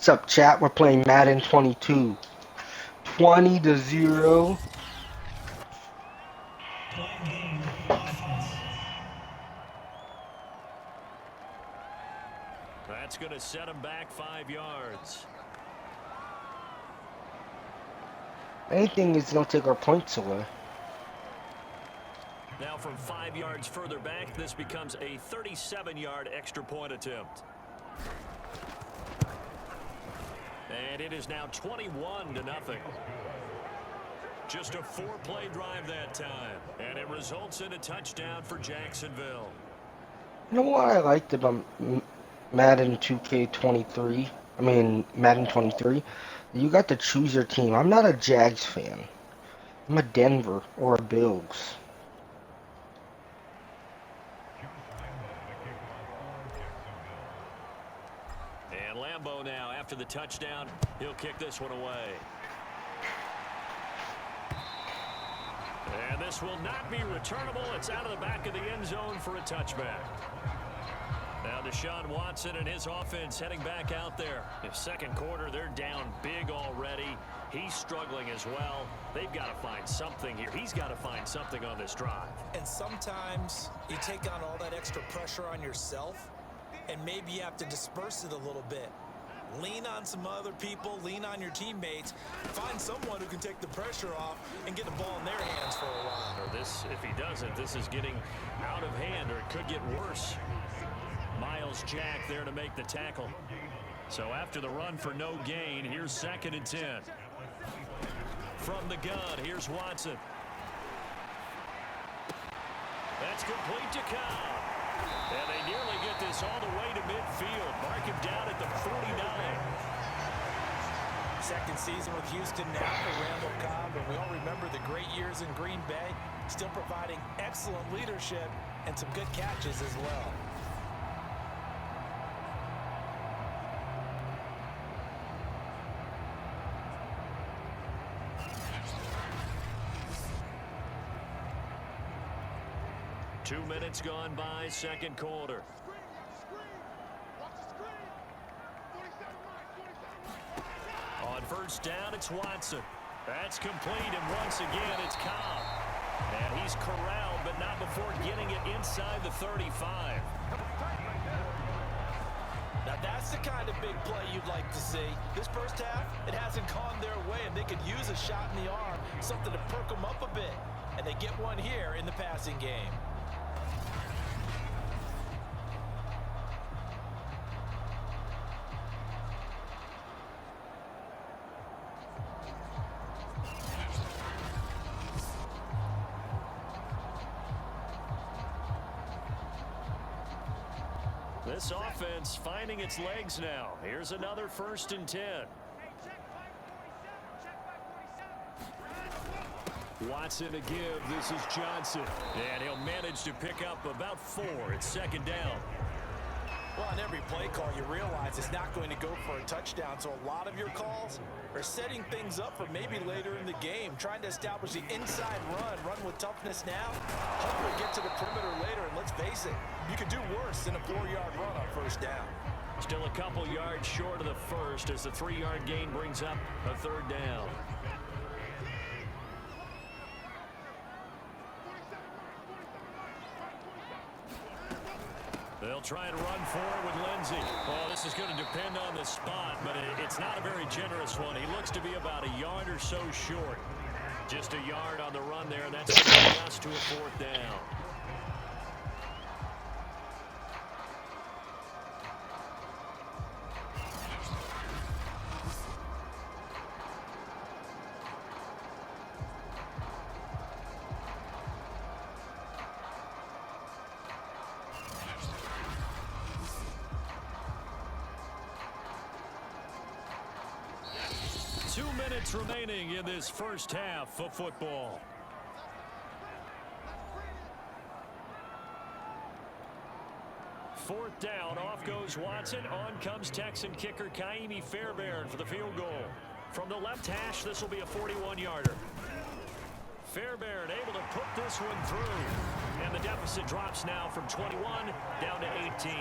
What's up, chat? We're playing Madden 22. 20-0. That's going to set him back 5 yards. Anything is going to take our points away. Now from 5 yards further back, this becomes a 37-yard extra point attempt. And it is now 21-0. Just a 4-play drive that time. And it results in a touchdown for Jacksonville. You know what I liked about Madden 2K23? I mean, Madden 23? You got to choose your team. I'm not a Jags fan. I'm a Denver or a Bills. And Lambeau now, after the touchdown, he'll kick this one away. And this will not be returnable. It's out of the back of the end zone for a touchback. Now Deshaun Watson and his offense heading back out there. In second quarter, they're down big already. He's struggling as well. They've got to find something here. He's got to find something on this drive. And sometimes you take on all that extra pressure on yourself, and maybe you have to disperse it a little bit. Lean on some other people, lean on your teammates, find someone who can take the pressure off and get the ball in their hands for a while. Or this, if he doesn't, this is getting out of hand, or it could get worse. Miles Jack there to make the tackle. So after the run for no gain, here's 2nd and 10. From the gun, here's Watson. That's complete to Cobb. And they nearly get this all the way to midfield. Mark him down at the 49. Second season with Houston now for Randall Cobb, and we all remember the great years in Green Bay, still providing excellent leadership and some good catches as well. Two minutes gone by, second quarter. On first down, it's Watson. That's complete, and once again, it's Cobb. And he's corralled, but not before getting it inside the 35. Now that's the kind of big play you'd like to see. This first half, it hasn't gone their way, and they could use a shot in the arm, something to perk them up a bit. And they get one here in the passing game. This offense finding its legs now. Here's another 1st and 10. Watson to give. This is Johnson. And he'll manage to pick up about 4. It's 2nd down. Well, on every play call, you realize it's not going to go for a touchdown. So a lot of your calls are setting things up for maybe later in the game, trying to establish the inside run with toughness now, hopefully get to the perimeter later. And let's face it, you could do worse than a 4-yard run on first down. Still a couple yards short of the first as the 3-yard gain brings up a 3rd down. They'll try and run forward with Lindsey. Well, this is going to depend on the spot, but it's not a very generous one. He looks to be about a yard or so short. Just a yard on the run there, and that's going to bring us to a 4th down. Remaining in this first half of football. Fourth down, off goes Watson. On comes Texan kicker Kaimi Fairbairn for the field goal. From the left hash, this will be a 41-yarder. Fairbairn able to put this one through. And the deficit drops now from 21 down to 18.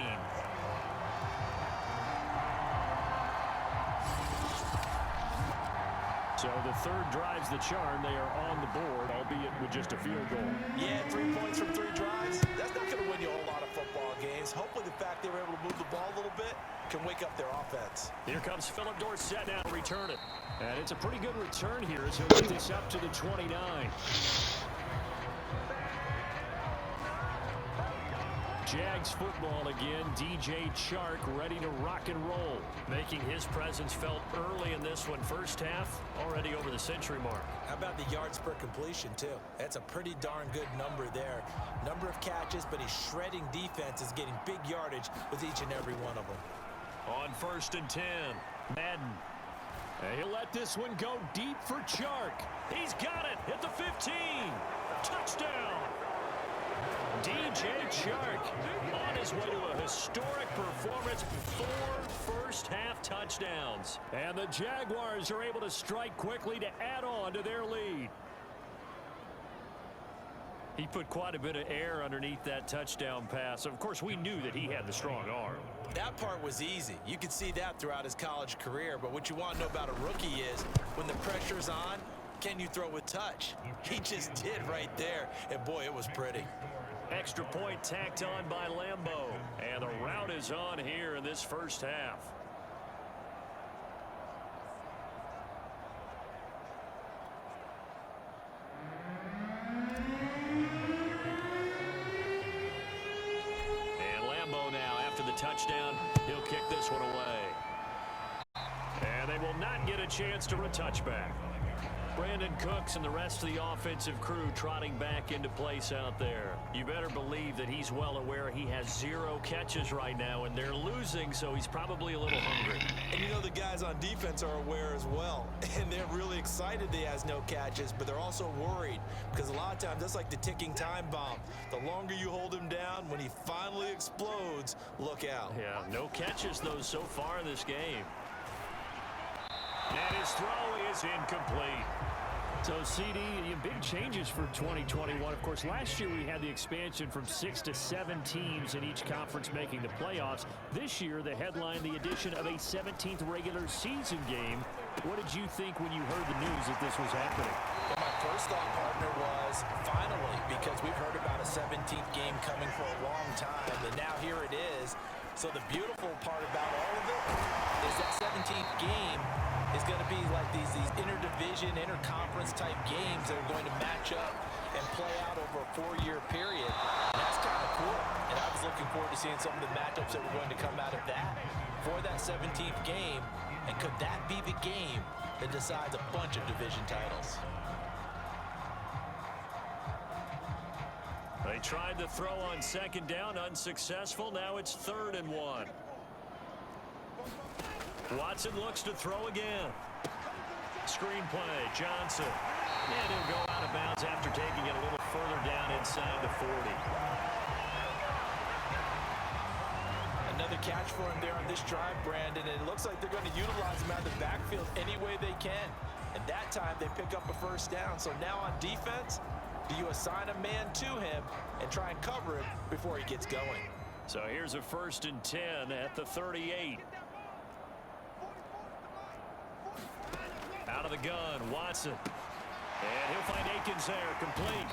So the third drives the charm. They are on the board, albeit with just a field goal. Yeah, 3 points from 3 drives. That's not going to win you a whole lot of football games. Hopefully the fact they were able to move the ball a little bit can wake up their offense. Here comes Philip Dorsett now to return it. And it's a pretty good return here as he'll get this up to the 29. Jags football again. DJ Chark ready to rock and roll. Making his presence felt early in this one. First half already over the century mark. How about the yards per completion, too? That's a pretty darn good number there. Number of catches, but he's shredding defense, is getting big yardage with each and every one of them. On 1st and 10, Madden. And he'll let this one go deep for Chark. He's got it at the 15. Touchdown. DJ Chark on his way to a historic performance. 4 first-half touchdowns. And the Jaguars are able to strike quickly to add on to their lead. He put quite a bit of air underneath that touchdown pass. Of course, we knew that he had the strong arm. That part was easy. You could see that throughout his college career. But what you want to know about a rookie is when the pressure's on, can you throw with touch? He just did right there. And, boy, it was pretty. Extra point tacked on by Lambeau. And the route is on here in this first half. And Lambeau now, after the touchdown, he'll kick this one away. And they will not get a chance to retouch back. Brandon Cooks and the rest of the offensive crew trotting back into place out there. You better believe that he's well aware he has 0 catches right now, and they're losing, so he's probably a little hungry. And you know the guys on defense are aware as well. And they're really excited he has no catches, but they're also worried because a lot of times that's like the ticking time bomb. The longer you hold him down, when he finally explodes, look out. Yeah, no catches, though, so far in this game. And his throw is incomplete. So, CD, big changes for 2021. Of course, last year we had the expansion from 6 to 7 teams in each conference making the playoffs. This year, the headline, the addition of a 17th regular season game. What did you think when you heard the news that this was happening? Well, my first thought, partner, was finally, because we've heard about a 17th game coming for a long time, and now here it is. So the beautiful part about all of it is that 17th game is going to be like these interdivision, interconference type games that are going to match up and play out over a 4-year period. And that's kind of cool. And I was looking forward to seeing some of the matchups that were going to come out of that for that 17th game. And could that be the game that decides a bunch of division titles? They tried to throw on 2nd down, unsuccessful. Now it's 3rd and 1. Watson looks to throw again. Screenplay, Johnson. And he'll go out of bounds after taking it a little further down inside the 40. Another catch for him there on this drive, Brandon, and it looks like they're going to utilize him out of the backfield any way they can. And that time they pick up a 1st down. So now on defense, do you assign a man to him and try and cover him before he gets going? So here's a 1st and 10 at the 38. Out of the gun, Watson. And he'll find Akins there, complete.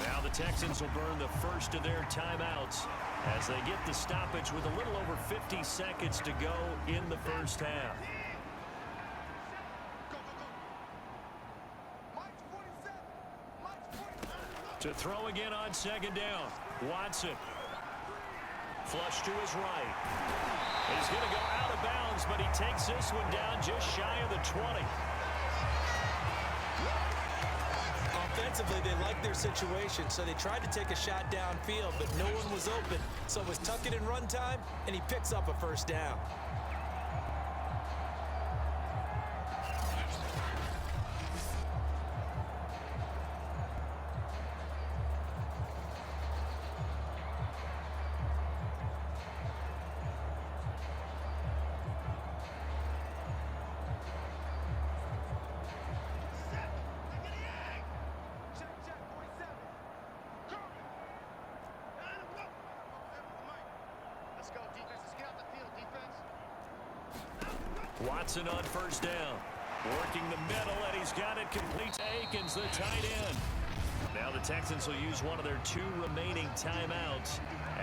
Now the Texans will burn the first of their timeouts as they get the stoppage with a little over 50 seconds to go in the first half. To throw again on 2nd down. Watson. Flush to his right. He's going to go out of bounds, but he takes this one down just shy of the 20. Offensively, they liked their situation, so they tried to take a shot downfield, but no one was open. So it was tuck it in run time, and he picks up a 1st down. Watson on 1st down. Working the middle, and he's got it complete to Akins, the tight end. Now the Texans will use one of their 2 remaining timeouts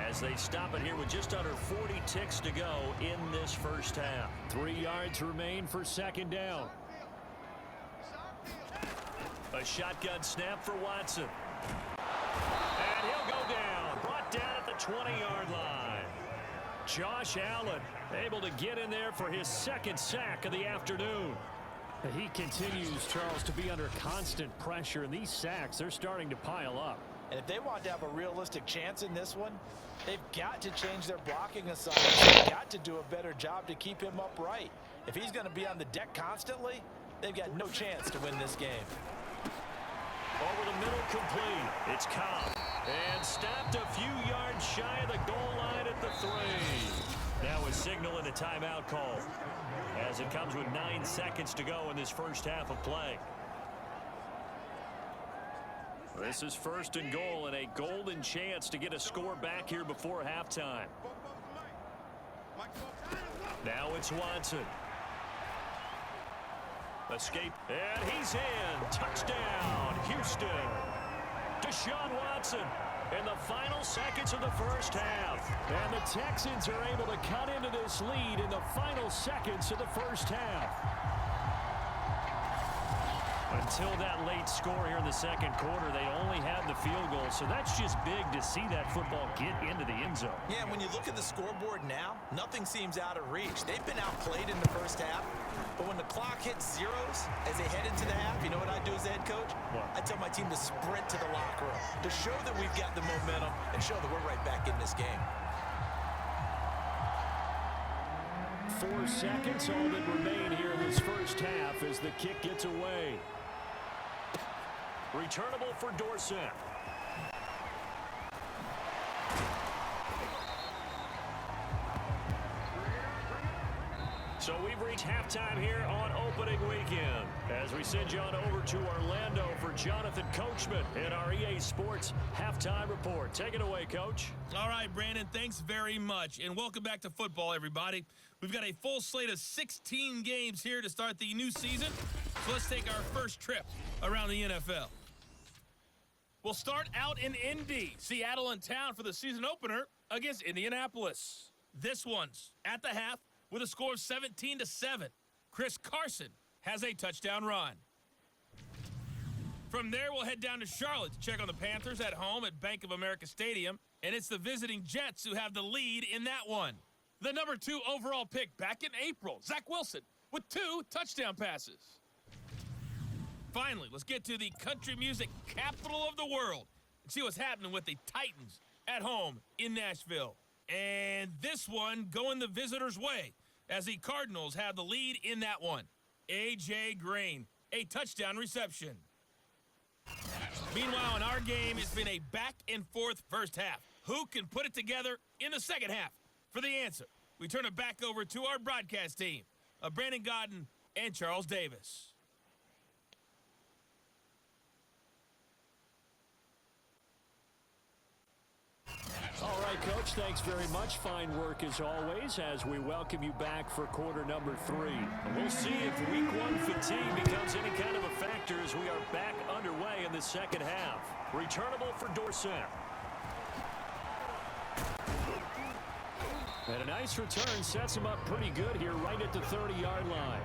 as they stop it here with just under 40 ticks to go in this first half. 3 yards remain for second down. A shotgun snap for Watson. And he'll go down. Brought down at the 20-yard line. Josh Allen able to get in there for his 2nd sack of the afternoon. He continues, Charles, to be under constant pressure, and these sacks, they're starting to pile up. And if they want to have a realistic chance in this one, they've got to change their blocking assignments. They've got to do a better job to keep him upright. If he's going to be on the deck constantly, they've got no chance to win this game. Over the middle, complete. It's Cobb. And stopped a few yards shy of the goal line at the 3. Now a signal and a timeout call, as it comes with 9 seconds to go in this first half of play. This is 1st and goal, and a golden chance to get a score back here before halftime. Now it's Watson. Escape, and he's in. Touchdown, Houston. Deshaun Watson in the final seconds of the first half. And the Texans are able to cut into this lead in the final seconds of the first half. Until that late score here in the second quarter, they only had the field goal, so that's just big to see that football get into the end zone. Yeah, and when you look at the scoreboard now, nothing seems out of reach. They've been outplayed in the first half, but when the clock hits zeros as they head into the half, you know what I do as the head coach? What? I tell my team to sprint to the locker room to show that we've got the momentum and show that we're right back in this game. 4 seconds, all that remain here in this first half as the kick gets away. Returnable for Dorsett. So we've reached halftime here on opening weekend as we send you on over to Orlando for Jonathan Coachman in our EA Sports halftime report. Take it away, Coach. All right, Brandon, thanks very much, and welcome back to football, everybody. We've got a full slate of 16 games here to start the new season, so let's take our first trip around the NFL. We'll start out in Indy. Seattle in town for the season opener against Indianapolis. This one's at the half with a score of 17-7. Chris Carson has a touchdown run. From there, we'll head down to Charlotte to check on the Panthers at home at Bank of America Stadium, and it's the visiting Jets who have the lead in that one. The number 2 overall pick back in April, Zach Wilson, with 2 touchdown passes. Finally, let's get to the country music capital of the world and see what's happening with the Titans at home in Nashville. And this one going the visitors' way as the Cardinals have the lead in that one. A.J. Green, a touchdown reception. Meanwhile, in our game, it's been a back-and-forth first half. Who can put it together in the second half? For the answer, we turn it back over to our broadcast team of Brandon Godden and Charles Davis. All right, Coach, thanks very much. Fine work as always as we welcome you back for quarter number 3. And we'll see if week 1 fatigue becomes any kind of a factor as we are back underway in the second half. Returnable for Dorsett. And a nice return sets him up pretty good here right at the 30-yard line.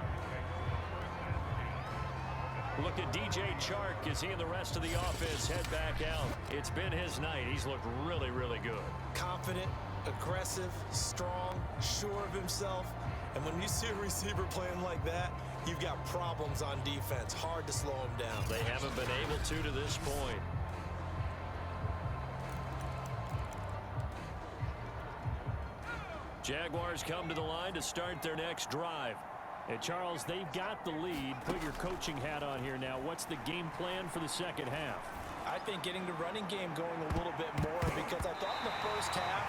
Look at DJ Chark as he and the rest of the offense head back out. It's been his night. He's looked really, really good. Confident, aggressive, strong, sure of himself. And when you see a receiver playing like that, you've got problems on defense. Hard to slow him down. They haven't been able to this point. Jaguars come to the line to start their next drive. And Charles, they've got the lead. Put your coaching hat on here now. What's the game plan for the second half? I think getting the running game going a little bit more, because I thought in the first half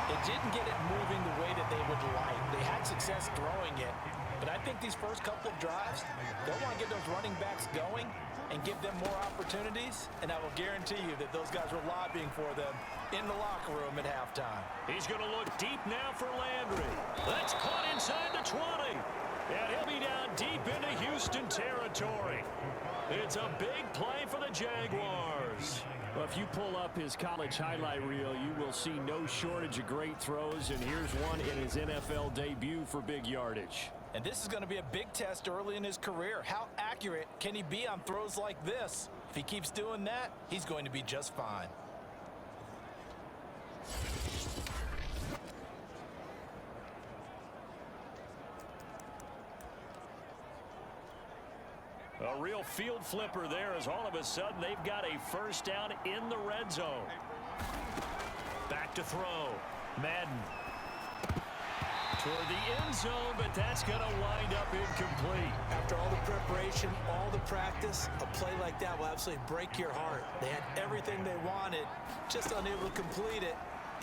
it didn't get it moving the way that they would like. They had success throwing it, but I think these first couple of drives, they'll want to get those running backs going and give them more opportunities, and I will guarantee you that those guys were lobbying for them in the locker room at halftime. He's going to look deep now for Landry. That's caught inside the 20. And he'll be down deep into Houston territory. It's a big play for the Jaguars. Well, if you pull up his college highlight reel, you will see no shortage of great throws, and here's one in his NFL debut for big yardage. And this is going to be a big test early in his career. How accurate can he be on throws like this? If he keeps doing that, he's going to be just fine. A real field flipper there as all of a sudden they've got a first down in the red zone. Back to throw. Madden. Toward the end zone, but that's going to wind up incomplete. After all the preparation, all the practice, a play like that will absolutely break your heart. They had everything they wanted, just unable to complete it.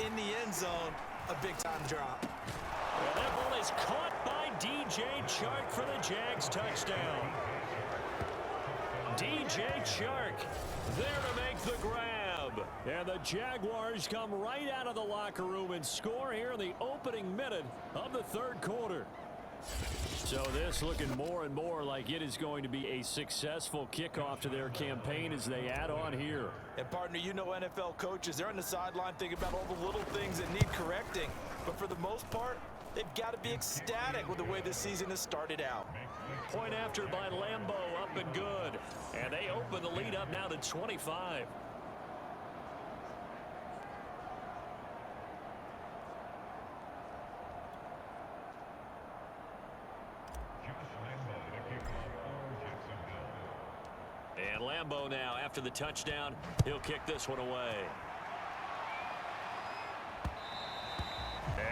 In the end zone, a big-time drop. Well, that ball is caught by DJ Chark for the Jags touchdown. DJ Chark there to make the grab. And the Jaguars come right out of the locker room and score here in the opening minute of the third quarter. So this looking more and more like it is going to be a successful kickoff to their campaign as they add on here. And partner, you know NFL coaches, they're on the sideline thinking about all the little things that need correcting. But for the most part, they've got to be ecstatic with the way this season has started out. Point after by Lambeau, up and good. And they open the lead up now to 25. And Lambeau now, after the touchdown, he'll kick this one away.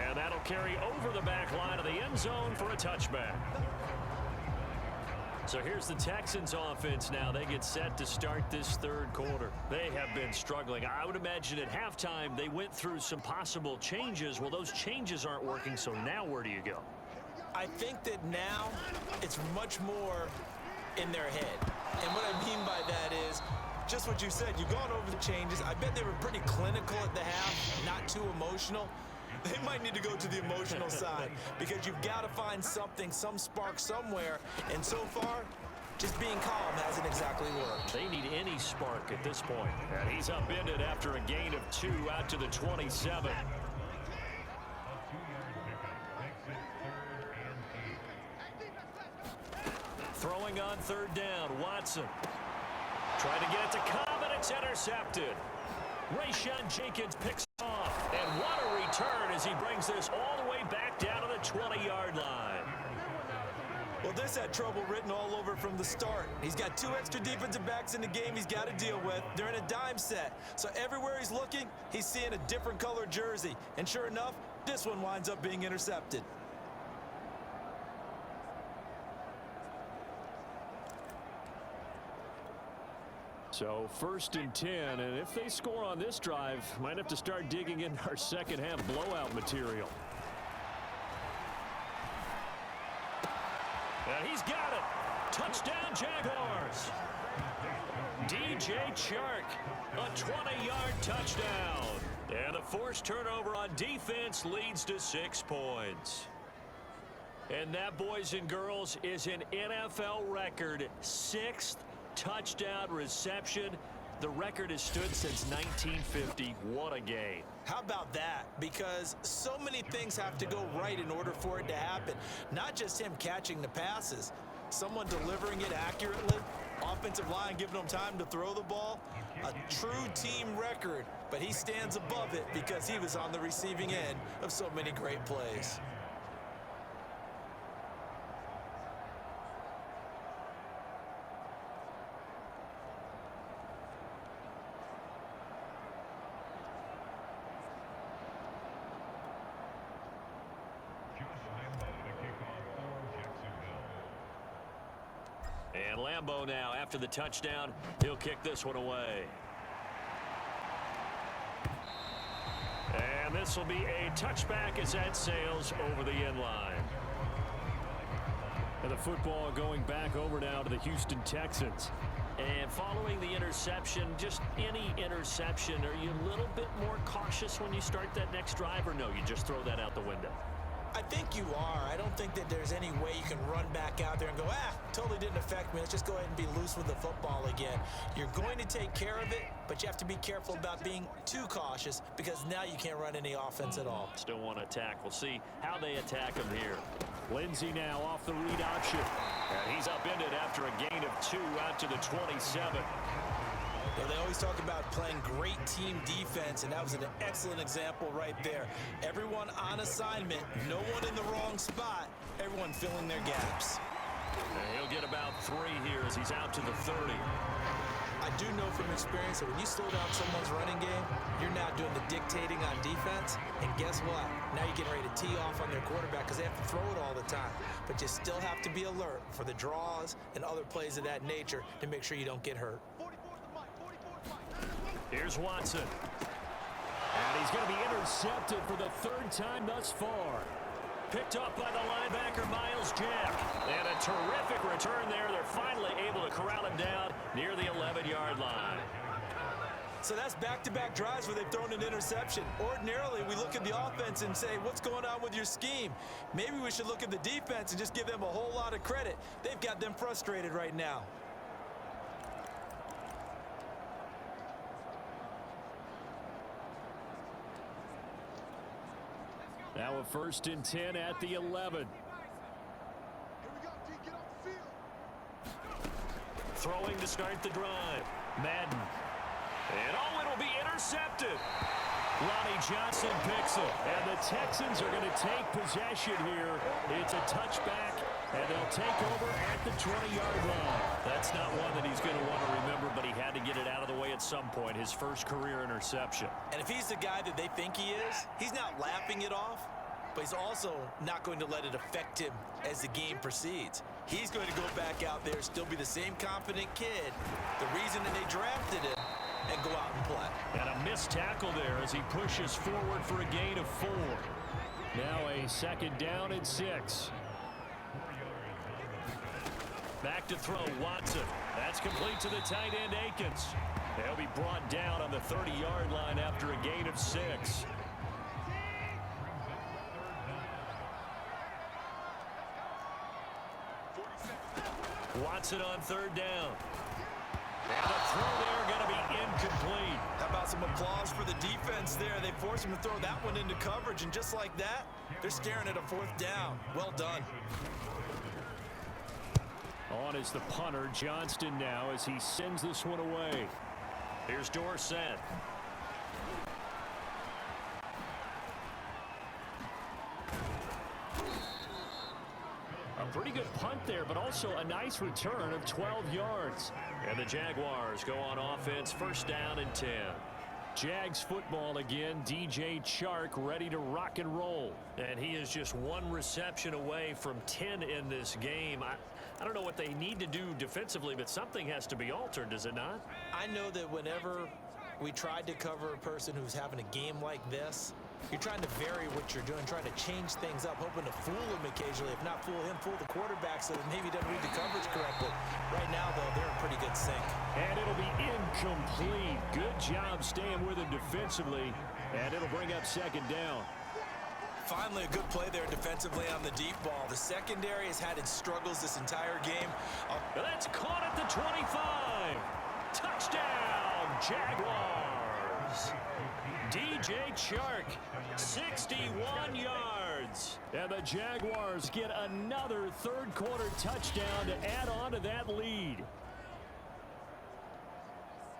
And that'll carry over the back line of the end zone for a touchback. So here's the Texans offense now. They get set to start this third quarter. They have been struggling. I would imagine at halftime they went through some possible changes. Well, those changes aren't working, so now where do you go? I think that now it's much more in their head. And what I mean by that is just what you said. You've gone over the changes. I bet they were pretty clinical at the half, not too emotional. They might need to go to the emotional side because you've got to find something, some spark somewhere. And so far, just being calm hasn't exactly worked. They need any spark at this point. And he's upended after a gain of 2 out to the 27. Throwing on third down, Watson. Trying to get it to Cobb, and it's intercepted. Rayshon Jenkins picks off. And what a return as he brings this all the way back down to the 20-yard line. Well, this had trouble written all over from the start. He's got 2 extra defensive backs in the game he's got to deal with. They're in a dime set. So everywhere he's looking, he's seeing a different color jersey. And sure enough, this one winds up being intercepted. So 1st and 10, and if they score on this drive, might have to start digging in our second half blowout material. And he's got it. Touchdown, Jaguars. DJ Chark, a 20-yard touchdown. And the forced turnover on defense leads to 6 points. And that, boys and girls, is an NFL record 6th touchdown reception. The record has stood since 1950. What a game. How about that? Because so many things have to go right in order for it to happen. Not just him catching the passes, someone delivering it accurately, offensive line giving him time to throw the ball. A true team record, but he stands above it because he was on the receiving end of so many great plays. And Lambeau now, after the touchdown, he'll kick this one away. And this will be a touchback as that sails over the end line. And the football going back over now to the Houston Texans. And following the interception, just any interception, are you a little bit more cautious when you start that next drive, or no, you just throw that out the window? I think you are. I don't think that there's any way you can run back out there and go, totally didn't affect me. Let's just go ahead and be loose with the football again. You're going to take care of it, but you have to be careful about being too cautious because now you can't run any offense at all. Still want to attack. We'll see how they attack him here. Lindsey now off the read option. And he's upended after a gain of 2 out to the 27. Well, they always talk about playing great team defense, and that was an excellent example right there. Everyone on assignment, no one in the wrong spot, everyone filling their gaps. And he'll get about 3 here as he's out to the 30. I do know from experience that when you slow down someone's running game, you're now doing the dictating on defense, and guess what? Now you're getting ready to tee off on their quarterback because they have to throw it all the time. But you still have to be alert for the draws and other plays of that nature to make sure you don't get hurt. Here's Watson. And he's going to be intercepted for the 3rd time thus far. Picked up by the linebacker, Miles Jack. And a terrific return there. They're finally able to corral him down near the 11-yard line. So that's back-to-back drives where they've thrown an interception. Ordinarily, we look at the offense and say, what's going on with your scheme? Maybe we should look at the defense and just give them a whole lot of credit. They've got them frustrated right now. Now a 1st and 10 at the 11. Throwing to start the drive. Madden. And it'll be intercepted. Lonnie Johnson picks it. And the Texans are going to take possession here. It's a touchback, and they'll take over at the 20-yard line. That's not one that he's going to want to remember, but he had to get it out of the way at some point. His first career interception. And if he's the guy that they think he is, he's not laughing it off, but he's also not going to let it affect him as the game proceeds. He's going to go back out there, still be the same confident kid, the reason that they drafted him, and go out and play. And a missed tackle there as he pushes forward for a gain of 4. Now a 2nd down and 6. Back to throw, Watson. That's complete to the tight end, Akins. They'll be brought down on the 30-yard line after a gain of 6. Watson on 3rd down. And the throw there going to be incomplete. How about some applause for the defense there? They forced him to throw that one into coverage, and just like that, they're staring at a 4th down. Well done. On is the punter, Johnston now, as he sends this one away. Here's Dorsett. A pretty good punt there, but also a nice return of 12 yards. And the Jaguars go on offense, 1st down and 10. Jags football again. DJ Chark ready to rock and roll. And he is just 1 reception away from 10 in this game. I don't know what they need to do defensively, but something has to be altered, does it not? I know that whenever we tried to cover a person who's having a game like this, you're trying to vary what you're doing, trying to change things up, hoping to fool him occasionally. If not fool him, fool the quarterback so that maybe he doesn't read the coverage correctly. Right now, though, they're in pretty good sync. And it'll be incomplete. Good job staying with him defensively. And it'll bring up 2nd down. Finally, a good play there defensively on the deep ball. The secondary has had its struggles this entire game. That's caught at the 25. Touchdown, Jaguars. DJ Chark, 61 yards. And the Jaguars get another 3rd quarter touchdown to add on to that lead.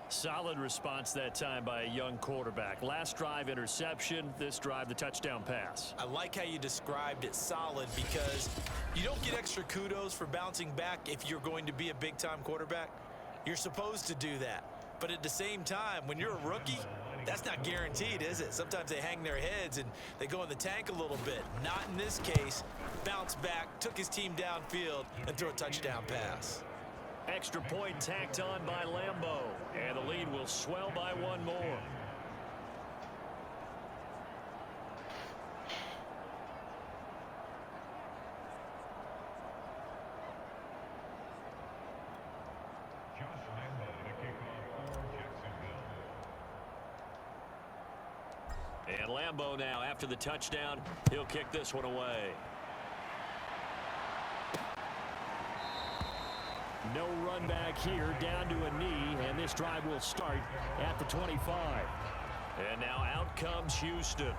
Solid response that time by a young quarterback. Last drive interception, this drive the touchdown pass. I like how you described it solid because you don't get extra kudos for bouncing back if you're going to be a big-time quarterback. You're supposed to do that. But at the same time, when you're a rookie, that's not guaranteed, is it? Sometimes they hang their heads and they go in the tank a little bit. Not in this case. Bounced back, took his team downfield, and threw a touchdown pass. Extra point tacked on by Lambeau. And the lead will swell by 1 more. And Lambeau now, after the touchdown, he'll kick this one away. No run back here, down to a knee, and this drive will start at the 25. And now out comes Houston.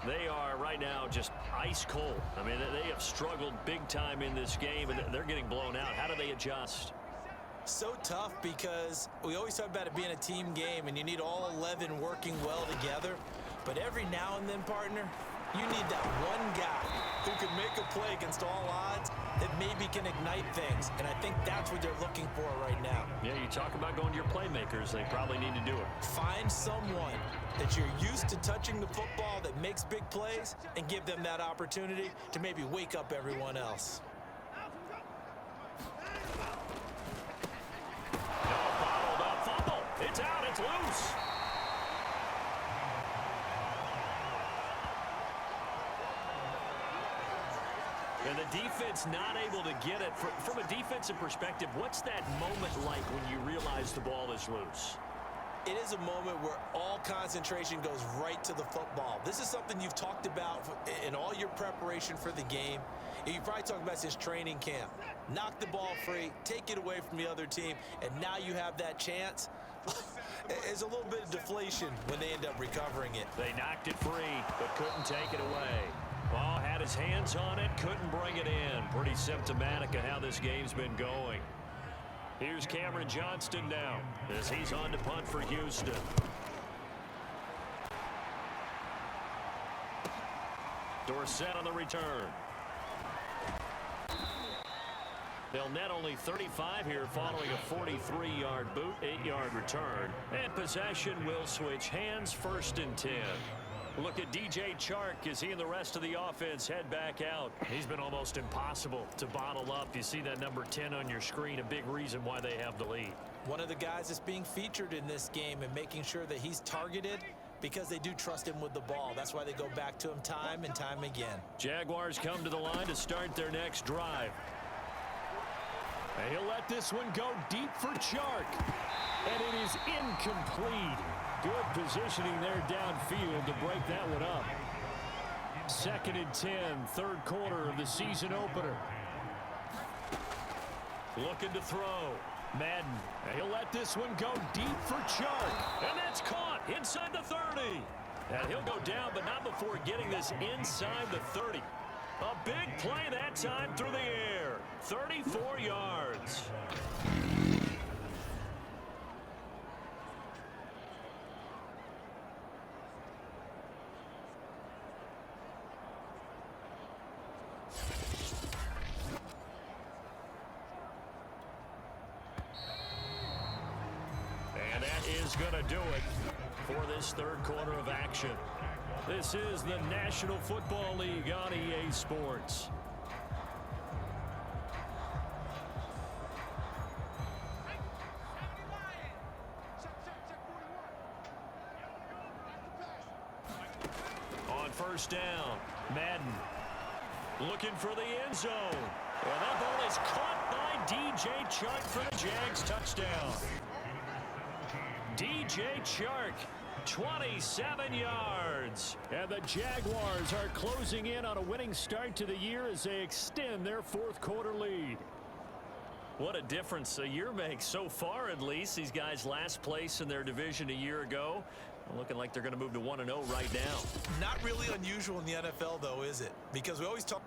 They are right now just ice cold. I mean, they have struggled big time in this game, and they're getting blown out. How do they adjust? So tough because we always talk about it being a team game, and you need all 11 working well together. But every now and then, partner, you need that one guy who can make a play against all odds that maybe can ignite things. And I think that's what they're looking for right now. Yeah, you talk about going to your playmakers. They probably need to do it. Find someone that you're used to touching the football that makes big plays and give them that opportunity to maybe wake up everyone else. Bottled up fumble. It's out. It's loose. And the defense not able to get it. From a defensive perspective, what's that moment like when you realize the ball is loose? It is a moment where all concentration goes right to the football. This is something you've talked about in all your preparation for the game. You probably talked about since training camp. Knock the ball free, take it away from the other team, and now you have that chance. There's a little bit of deflation when they end up recovering it. They knocked it free, but couldn't take it away. Ball had his hands on it, couldn't bring it in. Pretty symptomatic of how this game's been going. Here's Cameron Johnston now as he's on to punt for Houston. Dorsett on the return. They'll net only 35 here following a 43-yard boot, 8-yard return. And possession will switch hands, 1st and 10. Look at DJ Chark as he and the rest of the offense head back out. He's been almost impossible to bottle up. You see that number 10 on your screen, a big reason why they have the lead. One of the guys that's being featured in this game and making sure that he's targeted because they do trust him with the ball. That's why they go back to him time and time again. Jaguars come to the line to start their next drive. And he'll let this one go deep for Chark. And it is incomplete. Good positioning there downfield to break that one up. 2nd and 10, 3rd quarter of the season opener. Looking to throw. Madden. And he'll let this one go deep for Chark. And that's caught inside the 30. And he'll go down, but not before getting this inside the 30. A big play that time through the air. 34 yards. And that is going to do it for this 3rd quarter of action. This is the National Football League on EA Sports. On 1st down, Madden looking for the end zone. And that ball is caught by DJ Chark for the Jags touchdown. DJ Chark, 27 yards. And the Jaguars are closing in on a winning start to the year as they extend their 4th quarter lead. What a difference a year makes so far, at least. These guys last place in their division a year ago. Looking like they're going to move to 1-0 right now. Not really unusual in the NFL, though, is it? Because we always talk.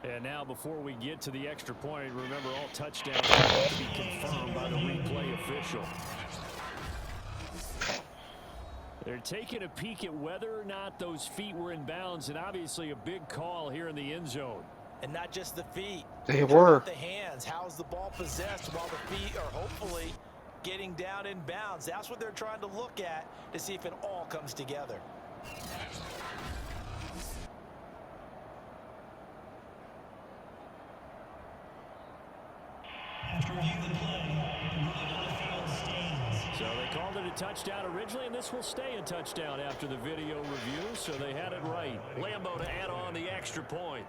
And now, before we get to the extra point, remember all touchdowns have to be confirmed by the replay official. They're taking a peek at whether or not those feet were in bounds, and obviously a big call here in the end zone. And not just the feet. They were. The hands. How's the ball possessed while the feet are hopefully getting down in bounds? That's what they're trying to look at to see if it all comes together. So they called it a touchdown originally, and this will stay a touchdown after the video review, so they had it right. Lambeau to add on the extra point.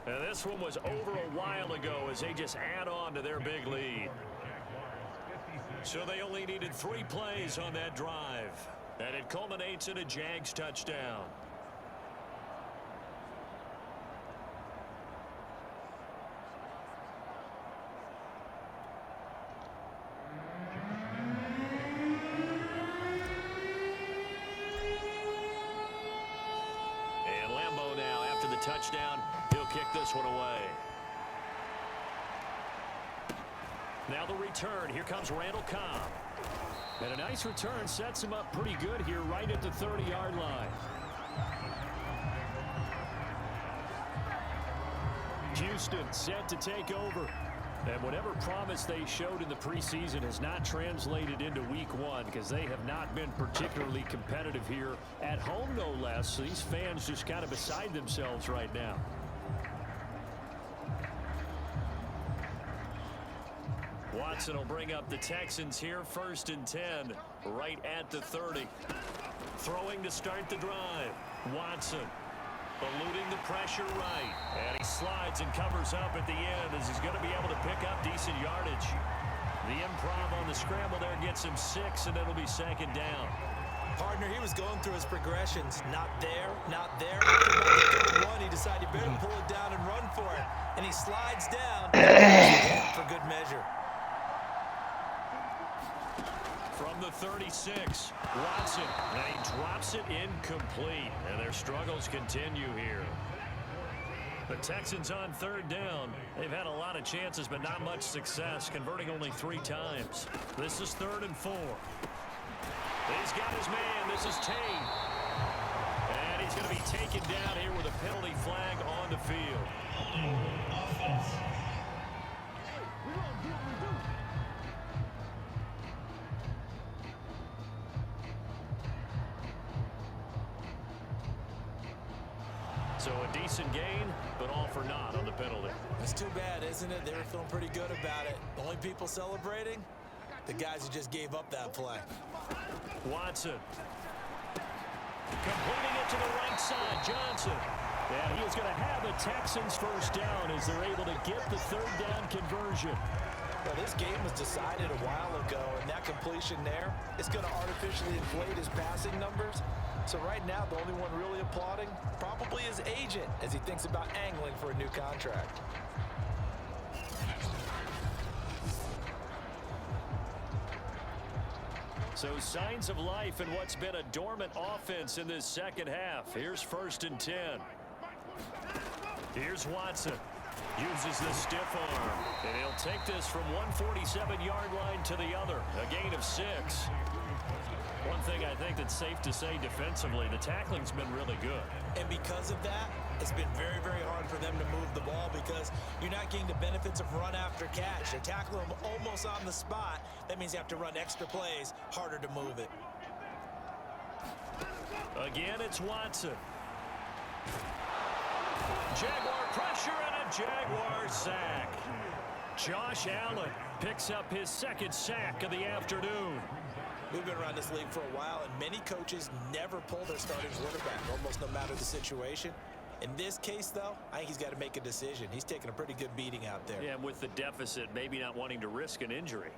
And this one was over a while ago as they just add on to their big lead. So they only needed 3 plays on that drive. And it culminates in a Jags touchdown. And Lambeau now, after the touchdown, he'll kick this one away. Now the return. Here comes Randall Cobb. And a nice return sets him up pretty good here right at the 30-yard line. Houston set to take over. And whatever promise they showed in the preseason has not translated into week 1 because they have not been particularly competitive here at home, no less. These fans just kind of beside themselves right now. Watson will bring up the Texans here, 1st and 10, right at the 30. Throwing to start the drive. Watson eluding the pressure right. And he slides and covers up at the end as he's going to be able to pick up decent yardage. The improv on the scramble there gets him 6, and it'll be 2nd down. Partner, he was going through his progressions. Not there, not there. After about the 3rd one, he decided he better pull it down and run for it. And he slides down for good measure. From the 36, Watson, and he drops it incomplete, and their struggles continue here. The Texans on 3rd down. They've had a lot of chances, but not much success, converting only 3 times. This is 3rd and 4. He's got his man. This is Tate. And he's going to be taken down here with a penalty flag on the field. So a decent gain, but all for naught on the penalty. That's too bad, isn't it? They were feeling pretty good about it. The only people celebrating, the guys who just gave up that play. Watson. Completing it to the right side, Johnson. And he is going to have the Texans 1st down as they're able to get the 3rd down conversion. Well, this game was decided a while ago, and that completion there is going to artificially inflate his passing numbers. So right now, the only one really applauding probably his agent as he thinks about angling for a new contract. So signs of life in what's been a dormant offense in this 2nd half. Here's 1st and 10. Here's Watson. Uses the stiff arm. And he'll take this from 147-yard line to the other. A gain of 6. One thing I think that's safe to say defensively, the tackling's been really good. And because of that, it's been very, very hard for them to move the ball because you're not getting the benefits of run after catch. They tackle them almost on the spot. That means you have to run extra plays, harder to move it. Again, it's Watson. Jaguar pressure and a Jaguar sack. Josh Allen picks up his 2nd sack of the afternoon. We've been around this league for a while, and many coaches never pull their starting quarterback, almost no matter the situation. In this case, though, I think he's got to make a decision. He's taking a pretty good beating out there. Yeah, with the deficit, maybe not wanting to risk an injury.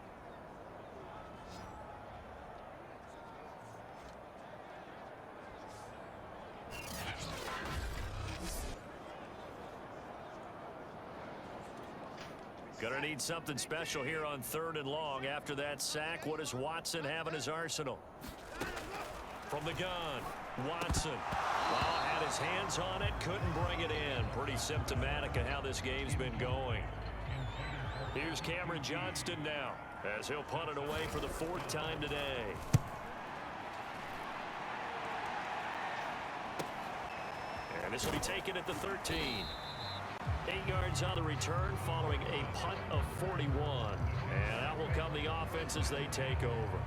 Gonna need something special here on 3rd and long. After that sack, what does Watson have in his arsenal? From the gun, Watson. Well, had his hands on it, couldn't bring it in. Pretty symptomatic of how this game's been going. Here's Cameron Johnston now, as he'll punt it away for the 4th time today. And this will be taken at the 13. 8 yards on the return following a punt of 41. And out will come the offense as they take over.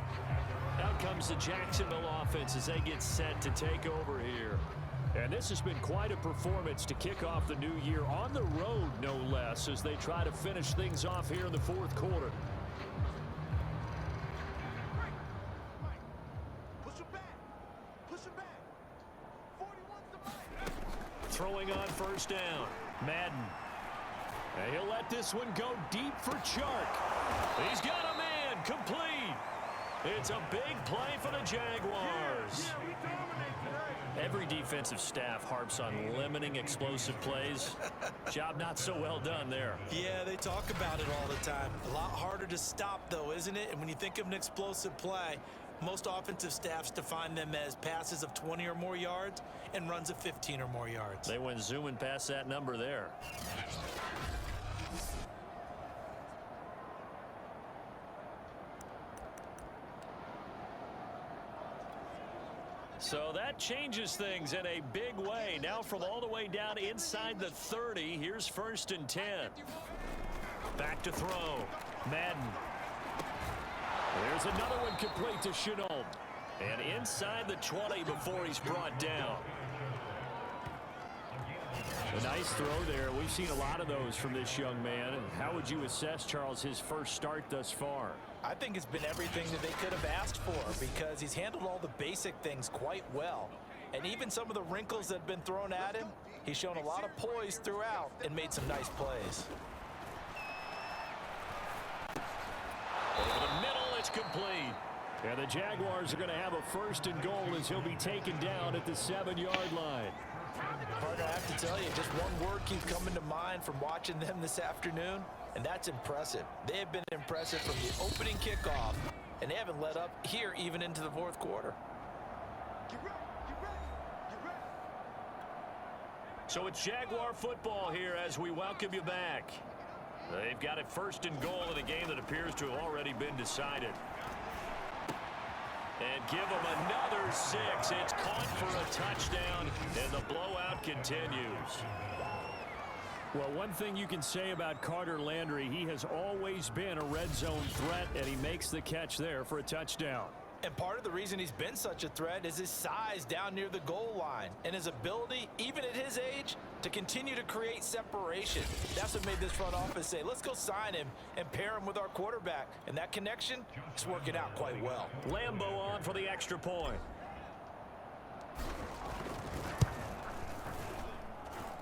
Out comes the Jacksonville offense as they get set to take over here. And this has been quite a performance to kick off the new year on the road, no less, as they try to finish things off here in the 4th quarter. Throwing on 1st down. Madden. And he'll let this one go deep for Chark. He's got a man complete. It's a big play for the Jaguars. Every defensive staff harps on limiting explosive plays. Job not so well done there. Yeah, they talk about it all the time. A lot harder to stop, though, isn't it? And when you think of an explosive play, most offensive staffs define them as passes of 20 or more yards and runs of 15 or more yards. They went zooming past that number there. So that changes things in a big way. Now from all the way down inside the 30, here's 1st and 10. Back to throw. Madden. There's another one complete to Chenault. And inside the 20 before he's brought down. A nice throw there. We've seen a lot of those from this young man. And how would you assess, Charles, his first start thus far? I think it's been everything that they could have asked for because he's handled all the basic things quite well. And even some of the wrinkles that have been thrown at him, he's shown a lot of poise throughout and made some nice plays. Over the middle, it's complete. And the Jaguars are going to have a 1st and goal as he'll be taken down at the 7-yard line. Partner, I have to tell you, just one word keeps coming to mind from watching them this afternoon, and that's impressive. They have been impressive from the opening kickoff, and they haven't let up here even into the 4th quarter. So it's Jaguar football here as we welcome you back. They've got it 1st and goal in a game that appears to have already been decided. And give them another 6. It's caught for a touchdown, and the blowout continues. Well, one thing you can say about Carter Landry, he has always been a red zone threat, and he makes the catch there for a touchdown. And part of the reason he's been such a threat is his size down near the goal line and his ability, even at his age, to continue to create separation. That's what made this front office say, let's go sign him and pair him with our quarterback. And that connection is working out quite well. Lambo on for the extra point.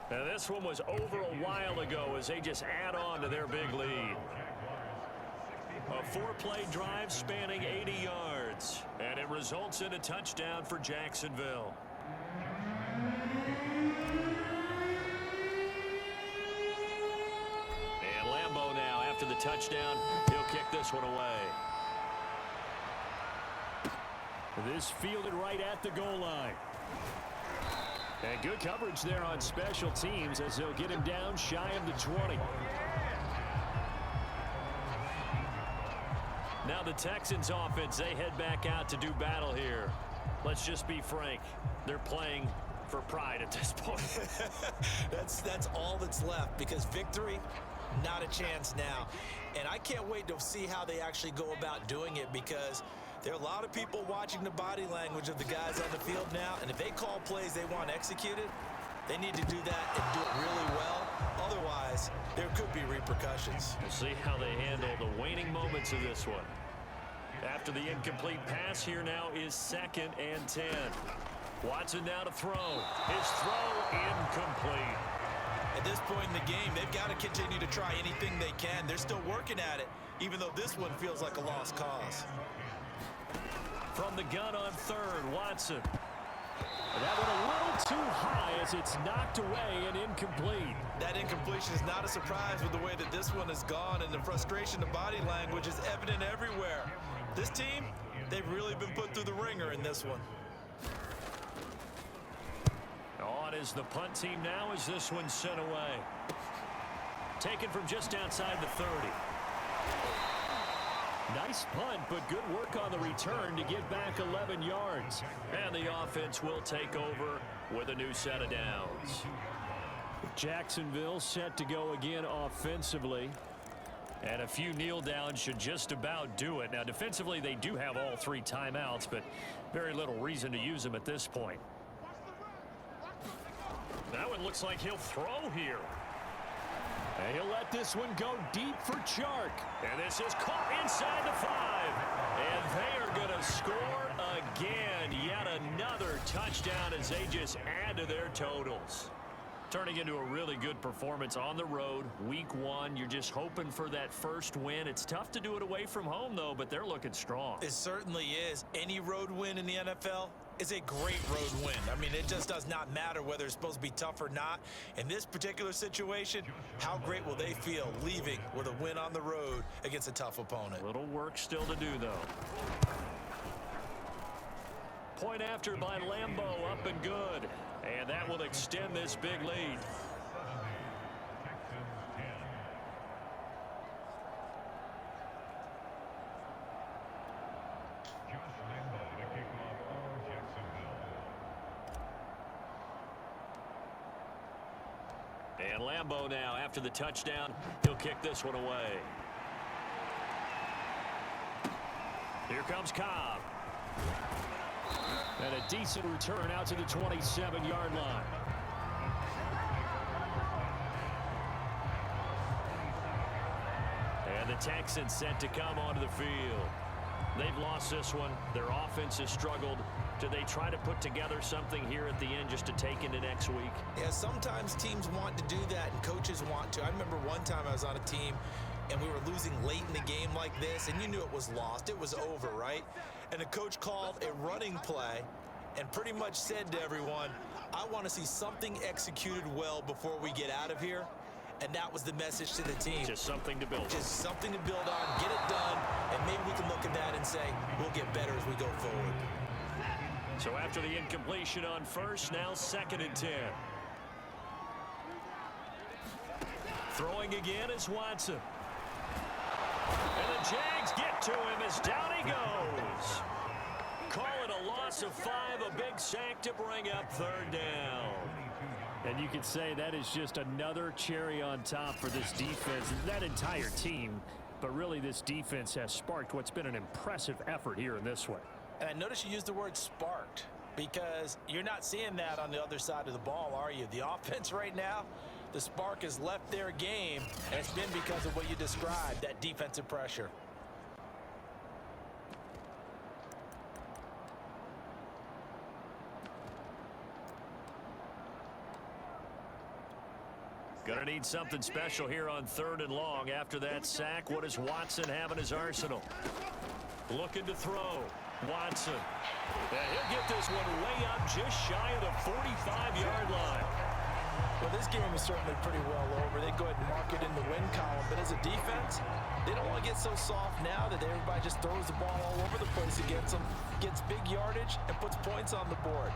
Now this one was over a while ago as they just add on to their big lead. A 4-play drive spanning 80 yards, and it results in a touchdown for Jacksonville. And Lambo now, after the touchdown, he'll kick this one away. This fielded right at the goal line. And good coverage there on special teams as they'll get him down shy of the 20. Now the Texans offense, they head back out to do battle here. Let's just be frank. They're playing for pride at this point. That's all that's left because victory, not a chance now. And I can't wait to see how they actually go about doing it because there are a lot of people watching the body language of the guys on the field now. And if they call plays they want executed, they need to do that and do it really well. Otherwise, there could be repercussions. We'll see how they handle the waning moments of this one. After the incomplete pass, here now is 2nd and 10. Watson now to throw. His throw incomplete. At this point in the game, they've got to continue to try anything they can. They're still working at it, even though this one feels like a lost cause. From the gun on 3rd, Watson. And that one a little too high as it's knocked away and incomplete. That incompletion is not a surprise with the way that this one has gone, and the frustration of body language is evident everywhere. This team, they've really been put through the ringer in this one. On is the punt team now as this one's sent away. Taken from just outside the 30. Nice punt, but good work on the return to get back 11 yards. And the offense will take over with a new set of downs. Jacksonville set to go again offensively. And a few kneel downs should just about do it. Now, defensively, they do have all 3 timeouts, but very little reason to use them at this point. That one looks like he'll throw here. And he'll let this one go deep for Chark. And this is caught inside the 5. And they are going to score again. Yet another touchdown as they just add to their totals. Turning into a really good performance on the road. Week 1, you're just hoping for that first win. It's tough to do it away from home, though, but they're looking strong. It certainly is. Any road win in the NFL is a great road win. I mean, it just does not matter whether it's supposed to be tough or not. In this particular situation, how great will they feel leaving with a win on the road against a tough opponent? Little work still to do, though. Point after by Lambeau, up and good. And that will extend this big lead. And Lambeau now, after the touchdown, he'll kick this one away. Here comes Cobb. And a decent return out to the 27-yard line. And the Texans set to come onto the field. They've lost this one. Their offense has struggled. Do they try to put together something here at the end just to take into next week? Yeah, sometimes teams want to do that and coaches want to. I remember one time I was on a team and we were losing late in the game like this, and you knew it was lost. It was over, right? And the coach called a running play and pretty much said to everyone, I want to see something executed well before we get out of here. And that was the message to the team. Just something to build on. Just something to build on, get it done, and maybe we can look at that and say, we'll get better as we go forward. So after the incompletion on first, now 2nd and 10. Throwing again is Watson. And the Jags get to him as down he goes. Call it a loss of 5, a big sack to bring up 3rd down. And you could say that is just another cherry on top for this defense, that entire team. But really, this defense has sparked what's been an impressive effort here in this one. And I notice you used the word sparked, because you're not seeing that on the other side of the ball, are you? The offense right now, the spark has left their game, and it's been because of what you described, that defensive pressure. Gonna need something special here on 3rd and long. After that sack, what does Watson have in his arsenal? Looking to throw. Watson. And he'll get this one way up just shy of the 45-yard line. Well, this game is certainly pretty well over. They go ahead and mark it in the win column. But as a defense, they don't want to get so soft now that everybody just throws the ball all over the place against them, gets big yardage, and puts points on the board.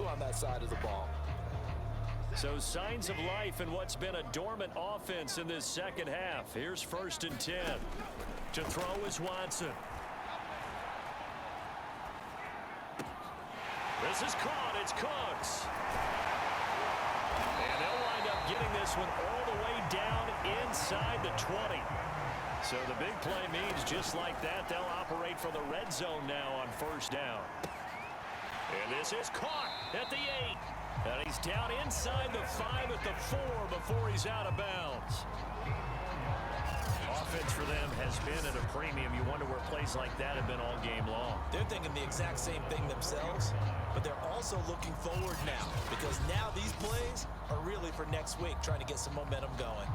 On that side of the ball. So signs of life in what's been a dormant offense in this second half. Here's 1st and 10. To throw is Watson. This is caught. It's Cooks. And they'll wind up getting this one all the way down inside the 20. So the big play means just like that, they'll operate for the red zone now on first down. And this is caught at the 8. And he's down inside the 5 at the 4 before he's out of bounds. Offense for them has been at a premium. You wonder where plays like that have been all game long. They're thinking the exact same thing themselves, but they're also looking forward now because now these plays are really for next week, trying to get some momentum going.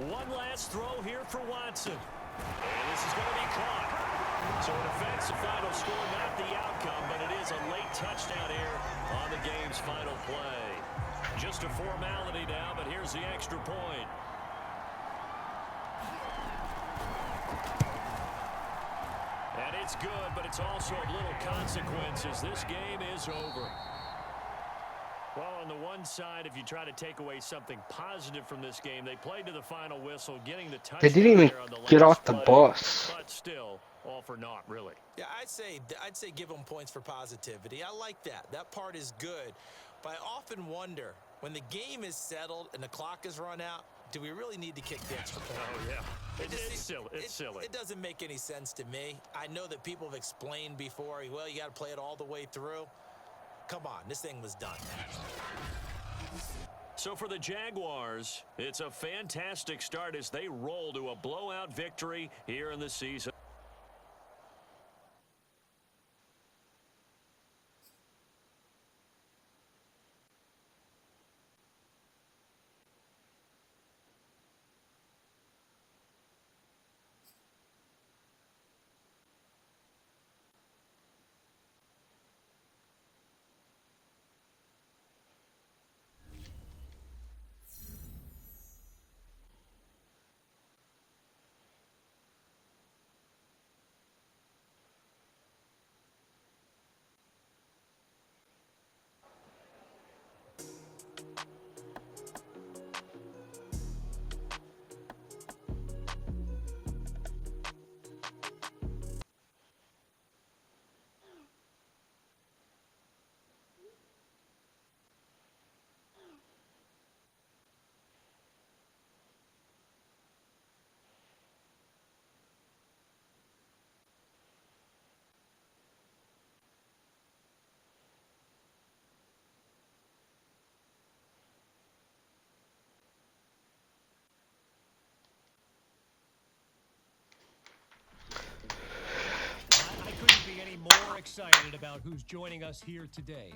One last throw here for Watson. And this is going to be caught. So it affects the final score, not the outcome, but it is a late touchdown here on the game's final play. Just a formality now, but here's the extra point. And it's good, but it's also of little consequences. This game is over. Well, on the one side, if you try to take away something positive from this game, they played to the final whistle, getting the touchdown. They didn't even there on the get last off the play, bus. but still, all for naught, really. Yeah, I'd say give them points for positivity. I like that. That part is good. But I often wonder, when the game is settled and the clock is run out, do we really need to kick the extra point? Oh, yeah. It's silly. It's silly. It doesn't make any sense to me. I know that people have explained before, well, you got to play it all the way through. Come on, this thing was done. So for the Jaguars, it's a fantastic start as they roll to a blowout victory here in the season. I couldn't be any more excited about who's joining us here today.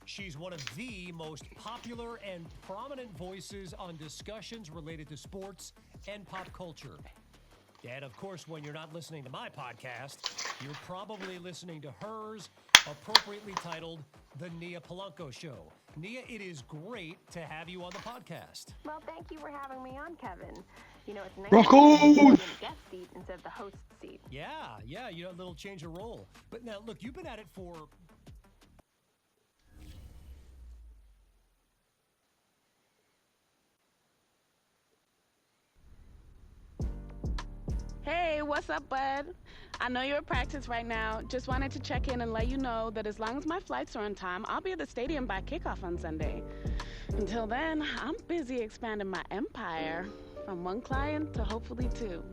She's one of the most popular and prominent voices on discussions related to sports and pop culture. And of course, when you're not listening to my podcast, you're probably listening to hers, appropriately titled The Nia Polanco Show. Nia, it is great to have you on the podcast. Well, thank you for having me on, Kevin. You know, it's nice Broncos! to be in the guest seat instead of the host seat. Yeah, you know, a little change of role. But now, look, you've been at it for... Hey, what's up, bud? I know you're at practice right now. Just wanted to check in and let you know that as long as my flights are on time, I'll be at the stadium by kickoff on Sunday. Until then, I'm busy expanding my empire from one client to hopefully two.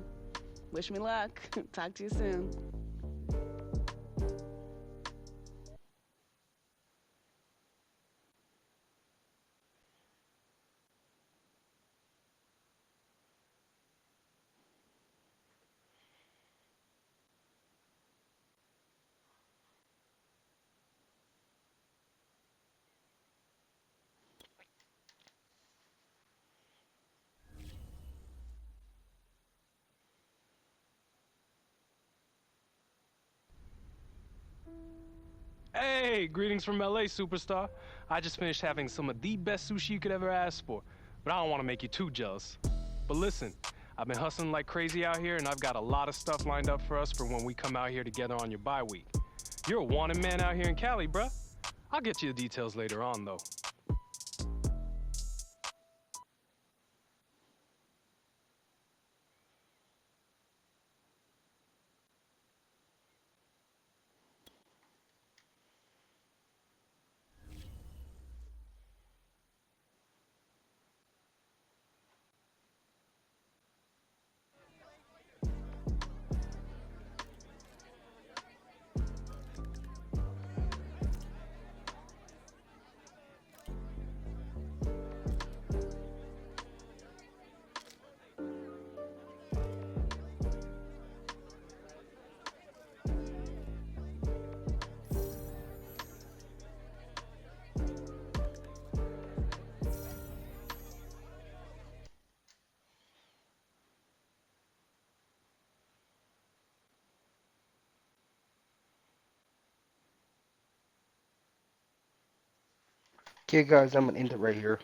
Wish me luck. Talk to you soon. Hey, greetings from LA, superstar. I just finished having some of the best sushi you could ever ask for, but I don't want to make you too jealous. But listen, I've been hustling like crazy out here, and I've got a lot of stuff lined up for us for when we come out here together on your bye week. You're a wanted man out here in Cali, bruh. I'll get you the details later on, though. Okay, guys, I'm gonna end it right here.